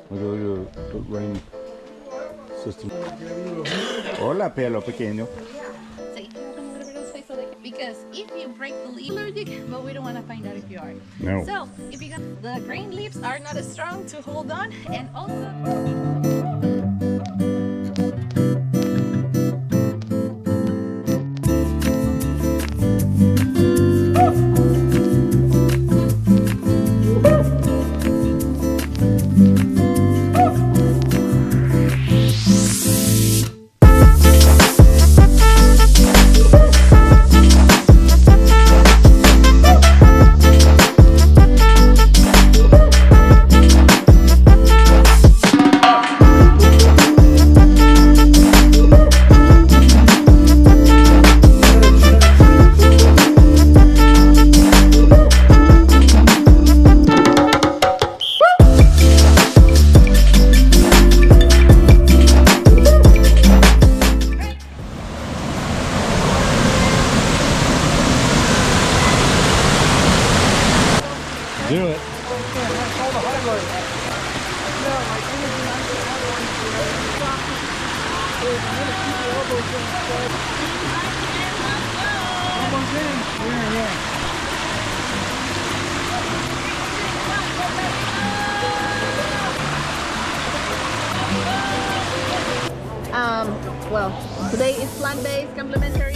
We go to the rain system. Hola, pelo pequeño. Because if you break the leaf, allergic, but we don't want to find out if you are. No. So if you got the green leaves are not as strong to hold on, and also. Do it. Well, today is plant-based, complimentary.